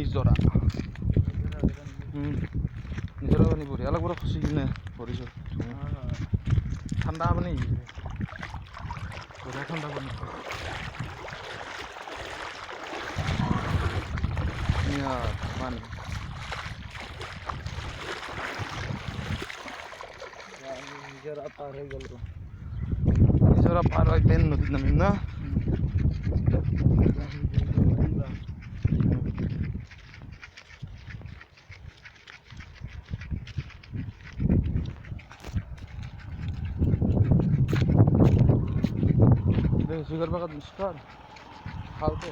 নিজৰা নিজৰা পানী বঢ়িয়া লাগব খচি কিনে ভৰিছোঁ ঠাণ্ডা পানী বঢ়িয়া ঠাণ্ডা পানী পানী নিজৰা পাৰ হৈ গ'ল নিজৰা পাৰ হৈ পেন নদীত নামিম না সুগাৰ বাগাত মিষ্টাৰ খাওতে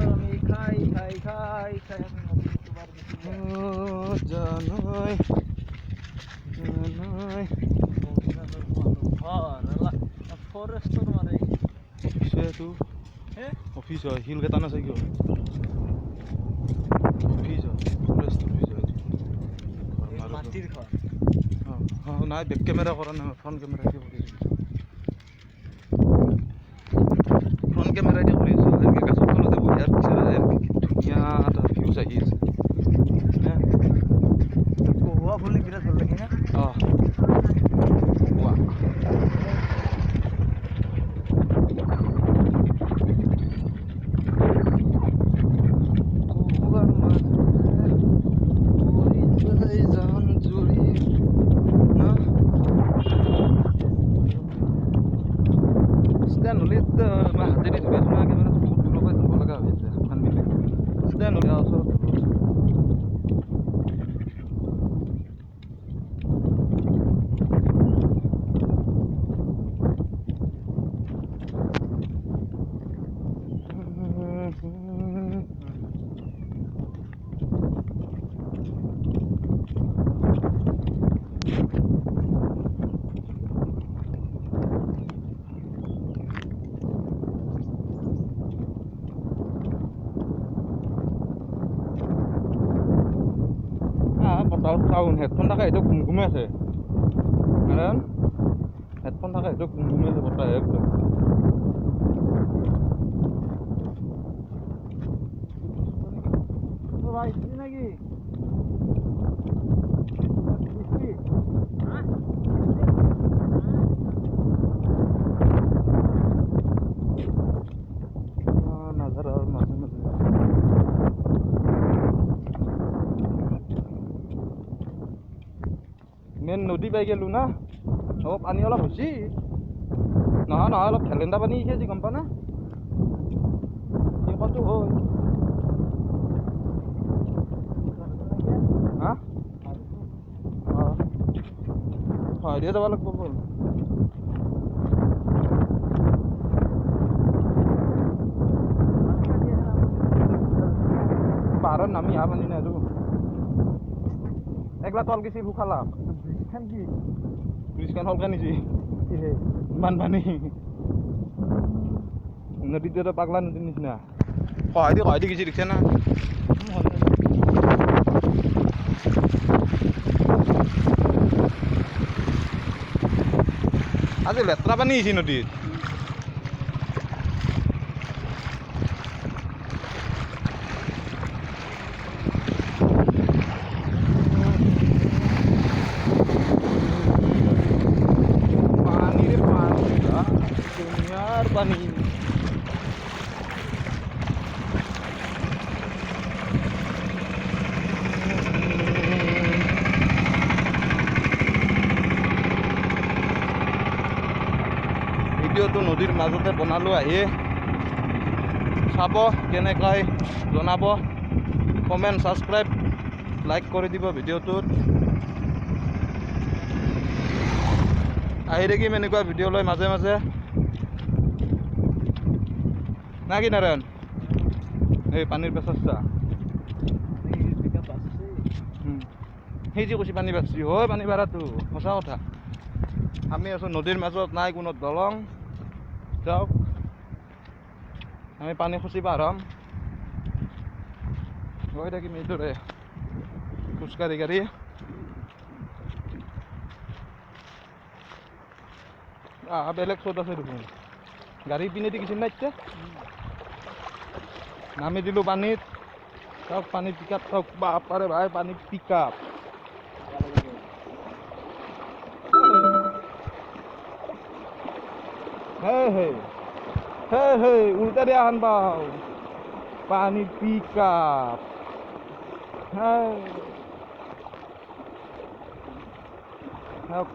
আমি খাই খাই খাই খাই আমি জানাই জানাই ফৰেষ্টৰ মানে সেটো অফিস হয় হিল কেটা না চাই অফিস হয় ফৰেষ্ট অফিস হয় মাটিৰ ঘৰ নাই বেক কেমেৰা কৰা নাই ফ্ৰণ্ট কেমেৰা দিয়ে কৰিছোঁ ফ্ৰণ্ট কেমেৰা দিয়ে কৰিছোঁ এনেকৈ গাছৰ তলতে বঢ়িয়া পিকচাৰ ধুনীয়া এটা ভিউজ আহি আছে কহুৱা ফুলি বিৰাট ভাল লাগে না টাউন হেডফোন থাকা সেইটো ঘুমঘুমে আছে কাৰণ হেডফোন থাকা সেইটো ঘুমঘুমে আছে বতাহ একদম নাকি নাজাৰাৰ মাজে মাজে মেইন নদী পাই গেলো না পানী অলপ হৈছে নহয় নহয় অলপ ভেলেণ্ডা পানী আহিছে আজি গম পা না কি কতো হয় হা হয় দিয়ে যাব লাগিব বল পাহাৰত নামি আহা পানী নাই আৰু একলা তল গেছি ভুখালা কি ব্ৰিজখন হলকা নিছি বানপানী নদীটো এটা পাগলা নদীৰ নিচিনা সহায় দি গেছি দেখিছে না আজি লেতেৰা পানী আহিছে নদীত পানী ভিডিঅ'টো নদীৰ মাজতে বনালোঁ আহি চাব কেনেকৈ জনাব কমেণ্ট ছাবস্ক্ৰাইব লাইক কৰি দিব ভিডিঅ'টোত আহি থাকিম এনেকুৱা ভিডিঅ' লৈ মাজে মাজে না কি নাৰায়ণ এই পানীৰ পেচাৰটা সেই যে কৈছে পানী বাঢ়ছি হয় পানী বাঢ়াটো সঁচা কথা আমি আছোঁ নদীৰ মাজত নাই কোনো দলং যাওক আমি পানী খচি পাৰম গৈ থাকিম এইদৰে খোজকাঢ়ি গাড়ী বেলেগ চ'ত আছে দেখোন গাড়ী পিনেদি কিছু নাই নামি দিলোঁ পানীত চাওক পানী পিক আপ চাওক বাপাৰে ভাই পানী পিক আপ হে উল্টা দিয়া খান পাও পানী পিক আপ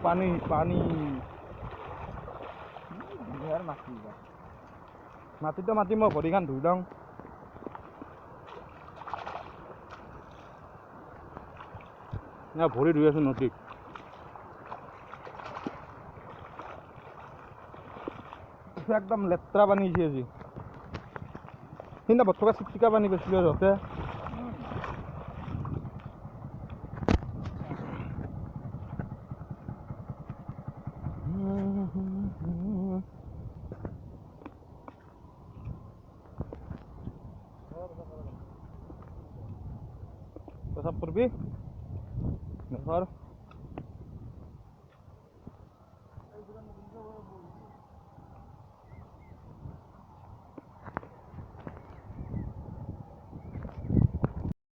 পানী পানী মাটিতো মাতি মই ভৰিখন ধুই লওঁ ভৰি ধুই আছো নদীত একদম লেতেৰা পানী হৈছে আজি সিদিনা বৰ্তমান চিকচিকা পানী পাইছিলোঁ য'তে পেচাব কৰবি